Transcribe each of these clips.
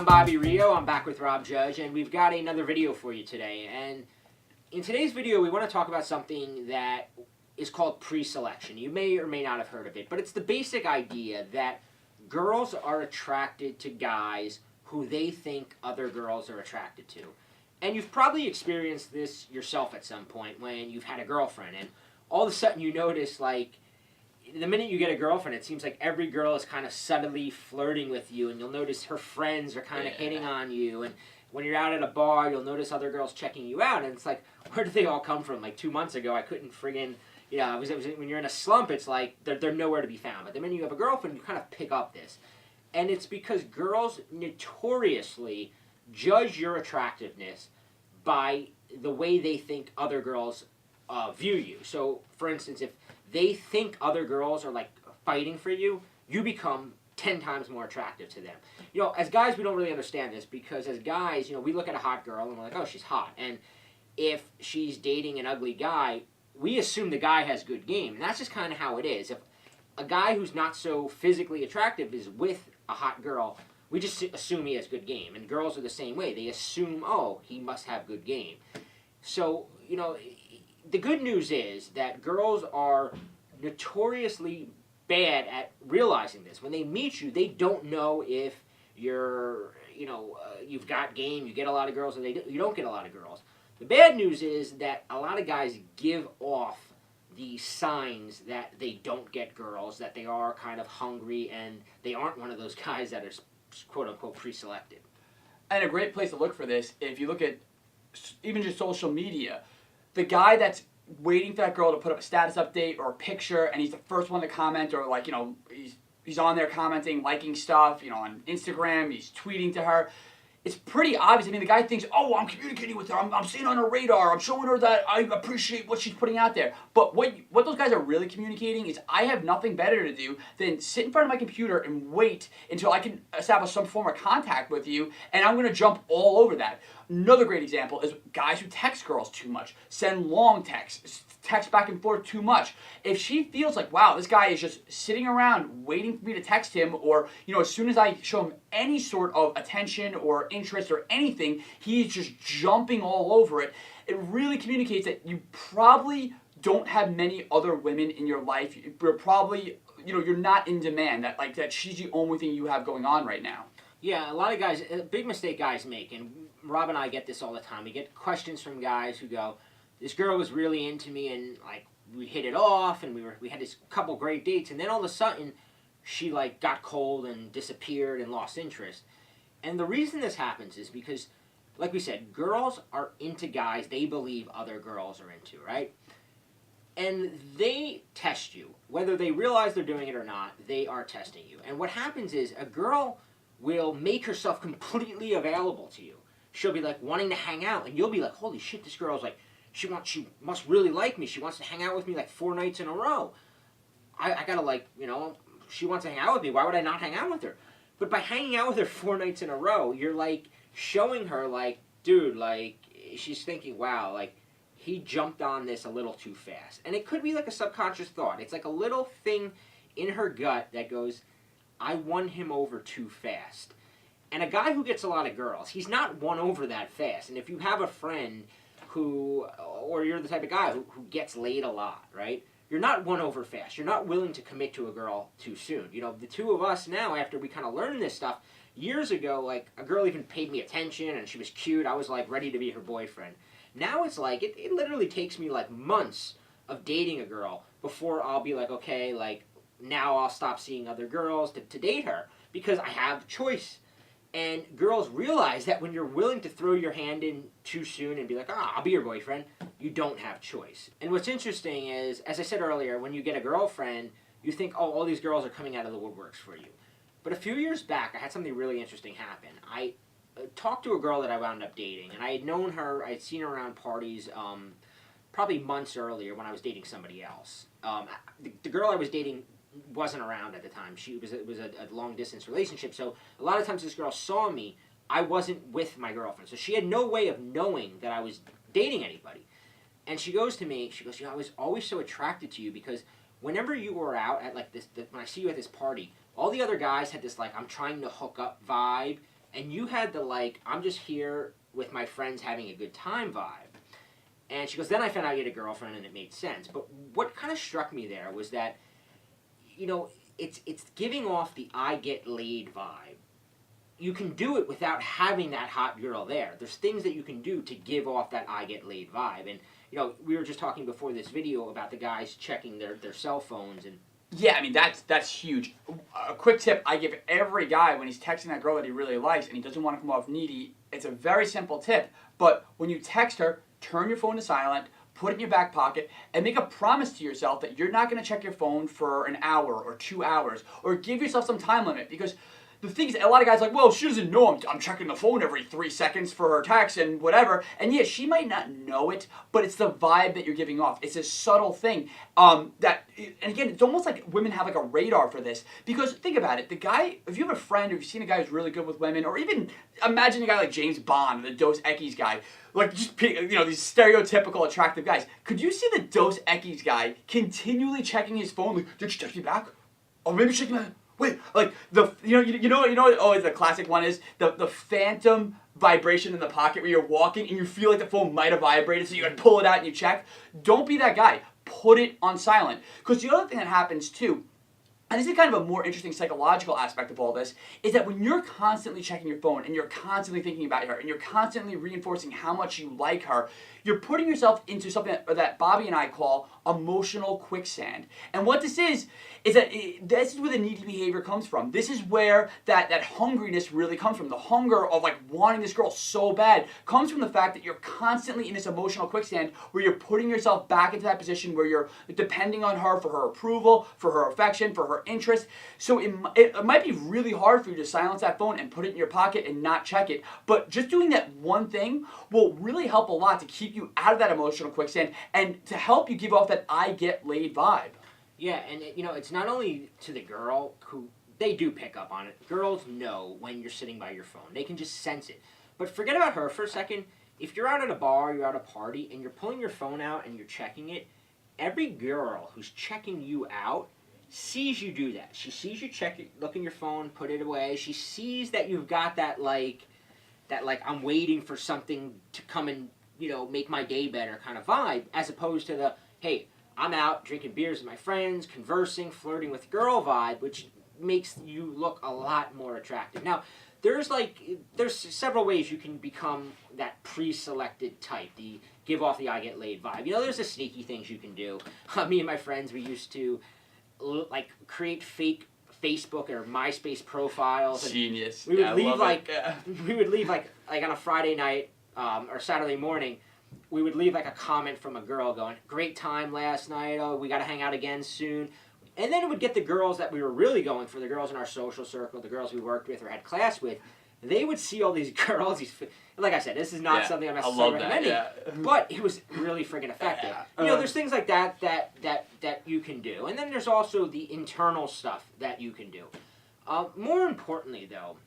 Bobby Rio. I'm back with Rob Judge, and we've got another video for you today. And in today's video, we want to talk about something that is called pre-selection. You may or may not have heard of it, but it's the basic idea that girls are attracted to guys who they think other girls are attracted to. And you've probably experienced this yourself at some point when you've had a girlfriend, and all of a sudden you notice, like, the minute you get a girlfriend, it seems like every girl is kind of subtly flirting with you, and you'll notice her friends are kind of hitting on you, and when you're out at a bar, you'll notice other girls checking you out, and it's like, where did they all come from? Like 2 months ago, I couldn't friggin', when you're in a slump, it's like, they're nowhere to be found. But the minute you have a girlfriend, you kind of pick up this. And it's because girls notoriously judge your attractiveness by the way they think other girls view you. So, for instance, if they think other girls are like fighting for you, you become 10 times more attractive to them. You know, as guys, we don't really understand this because as guys, you know, we look at a hot girl and we're like, oh, she's hot. And if she's dating an ugly guy, we assume the guy has good game. And that's just kind of how it is. If a guy who's not so physically attractive is with a hot girl, we just assume he has good game. And girls are the same way. They assume, oh, he must have good game. So, you know, the good news is that girls are notoriously bad at realizing this. When they meet you, they don't know if you're, you've got game, you get a lot of girls, or you don't get a lot of girls. The bad news is that a lot of guys give off the signs that they don't get girls, that they are kind of hungry, and they aren't one of those guys that are quote-unquote pre-selected. And a great place to look for this, if you look at even just social media, the guy that's waiting for that girl to put up a status update or a picture, and he's the first one to comment, or like, he's on there commenting, liking stuff, on Instagram, he's tweeting to her. It's pretty obvious. I mean, the guy thinks, oh, I'm communicating with her, I'm seeing on her radar, I'm showing her that I appreciate what she's putting out there. But what those guys are really communicating is, I have nothing better to do than sit in front of my computer and wait until I can establish some form of contact with you, and I'm going to jump all over that. Another great example is guys who text girls too much, send long texts, text back and forth too much. If she feels like, wow, this guy is just sitting around waiting for me to text him, or, as soon as I show him any sort of attention or interest or anything, he's just jumping all over it, it really communicates that you probably don't have many other women in your life. You're probably, you're not in demand, that she's the only thing you have going on right now. Yeah, a lot of guys, a big mistake guys make, and Rob and I get this all the time. We get questions from guys who go, this girl was really into me, and like we hit it off, and we had this couple great dates, and then all of a sudden she like got cold and disappeared and lost interest. And the reason this happens is because, like we said, girls are into guys they believe other girls are into, right? And they test you. Whether they realize they're doing it or not, they are testing you. And what happens is a girl will make herself completely available to you. She'll be like wanting to hang out, and you'll be like, holy shit, this girl's like, she must really like me. She wants to hang out with me like 4 nights in a row. I gotta she wants to hang out with me. Why would I not hang out with her? But by hanging out with her 4 nights in a row, you're like showing her like, dude, like, she's thinking, wow, like, he jumped on this a little too fast. And it could be like a subconscious thought. It's like a little thing in her gut that goes, I won him over too fast. And a guy who gets a lot of girls, he's not won over that fast. And if you have a friend who, or you're the type of guy who gets laid a lot, right? You're not won over fast. You're not willing to commit to a girl too soon. The two of us now, after we kind of learned this stuff, years ago, like, a girl even paid me attention and she was cute. I was, like, ready to be her boyfriend. Now it's like, it literally takes me, like, months of dating a girl before I'll be like, okay, like, now I'll stop seeing other girls to date her because I have choice. And girls realize that when you're willing to throw your hand in too soon and be like, I'll be your boyfriend, you don't have choice. And what's interesting is, as I said earlier, when you get a girlfriend, you think, oh, all these girls are coming out of the woodworks for you. But a few years back, I had something really interesting happen. I talked to a girl that I wound up dating, and I had known her, I had seen her around parties probably months earlier when I was dating somebody else. The girl I was dating wasn't around at the time. It was a long-distance relationship, so a lot of times this girl saw me, I wasn't with my girlfriend, so she had no way of knowing that I was dating anybody. And she goes to me, she goes, I was always so attracted to you because whenever you were out at like this, when I see you at this party, all the other guys had this like, I'm trying to hook up vibe, And you had the, like, I'm just here with my friends having a good time vibe. And she goes, then I found out you had a girlfriend, and it made sense. But what kind of struck me there was that, you know, it's giving off the I get laid vibe. You can do it without having that hot girl there. There's things that you can do to give off that I get laid vibe. And, you know, we were just talking before this video about the guys checking their cell phones. And yeah, I mean, that's huge. A quick tip I give every guy when he's texting that girl that he really likes and he doesn't want to come off needy, it's a very simple tip. But when you text her, turn your phone to silent, put it in your back pocket, and make a promise to yourself that you're not going to check your phone for an hour or 2 hours, or give yourself some time limit. Because the thing is, a lot of guys are like, well, she doesn't know I'm checking the phone every 3 seconds for her text and whatever. And yeah, she might not know it, but it's the vibe that you're giving off. It's a subtle thing and again, it's almost like women have like a radar for this. Because think about it, the guy, if you have a friend or you've seen a guy who's really good with women, or even imagine a guy like James Bond, the Dos Equis guy, like just, you know, these stereotypical attractive guys. Could you see the Dos Equis guy continually checking his phone? Like, did she text me back? Or maybe she's checking my... Wait, like you know always the classic one is the phantom vibration in the pocket where you're walking and you feel like the phone might have vibrated, so you can pull it out and you check. Don't be that guy. Put it on silent. Because the other thing that happens too, and this is kind of a more interesting psychological aspect of all this, is that when you're constantly checking your phone and you're constantly thinking about her and you're constantly reinforcing how much you like her, you're putting yourself into something that Bobby and I call emotional quicksand. And what this is that this is where the needy behavior comes from. This is where that hungriness really comes from. The hunger of like wanting this girl so bad comes from the fact that you're constantly in this emotional quicksand where you're putting yourself back into that position where you're depending on her for her approval, for her affection, for her interest. So it might be really hard for you to silence that phone and put it in your pocket and not check it. But just doing that one thing will really help a lot to keep you out of that emotional quicksand and to help you give off that I get laid vibe. yeah, and you know, it's not only to the girl who they do pick up on it. Girls know when you're sitting by your phone. They can just sense it. But forget about her for a second. If you're out at a bar, you're at a party, and you're pulling your phone out and you're checking it, every girl who's checking you out sees you do that. She sees you check it, look in your phone, put it away. She sees that you've got that like I'm waiting for something to come and, you know, make my day better kind of vibe, as opposed to the, hey, I'm out drinking beers with my friends, conversing, flirting with girl vibe, which makes you look a lot more attractive. Now, there's several ways you can become that pre-selected type, the give off the I get laid vibe. You know, there's the sneaky things you can do. Me and my friends, we used to like create fake Facebook or MySpace profiles. Genius. We would yeah, leave we would leave like on a Friday night or Saturday morning. We would leave like a comment from a girl going, "Great time last night. Oh, we got to hang out again soon." And then it would get the girls that we were really going for, the girls in our social circle, the girls we worked with or had class with. They would see all these girls. Like I said, this is not something I'm necessarily recommending, but it was really friggin' effective. You know, there's things like that you can do. And then there's also the internal stuff that you can do. More importantly, though,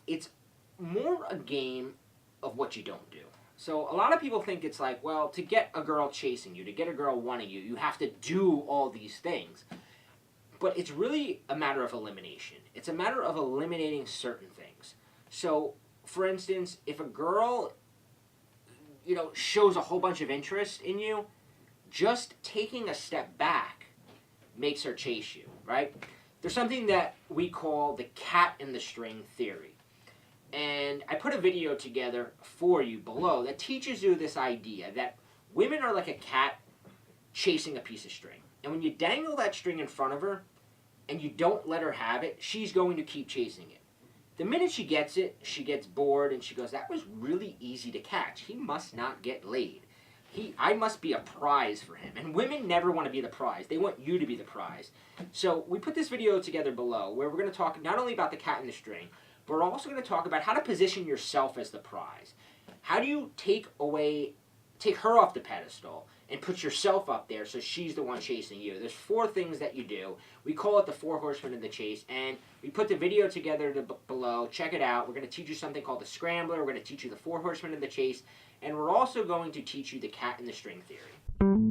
it's more a game of what you don't do. So a lot of people think it's like, well, to get a girl chasing you, to get a girl wanting you, you have to do all these things. But it's really a matter of elimination. It's a matter of eliminating certain things. So, for instance, if a girl, you know, shows a whole bunch of interest in you, just taking a step back makes her chase you, right? There's something that we call the cat in the string theory. And I put a video together for you below that teaches you this idea that women are like a cat chasing a piece of string. And when you dangle that string in front of her and you don't let her have it, she's going to keep chasing it. The minute she gets it, she gets bored and she goes, that was really easy to catch. He must not get laid. I must be a prize for him. And women never want to be the prize. They want you to be the prize. So we put this video together below where we're going to talk not only about the cat and the string, but we're also going to talk about how to position yourself as the prize. How do you take her off the pedestal and put yourself up there so she's the one chasing you? There's 4 things that you do. We call it the 4 horsemen of the chase, and we put the video together below. Check it out. We're going to teach you something called the SCRAMBLER. We're going to teach you the 4 horsemen of the chase, and we're also going to teach you the cat and the string theory.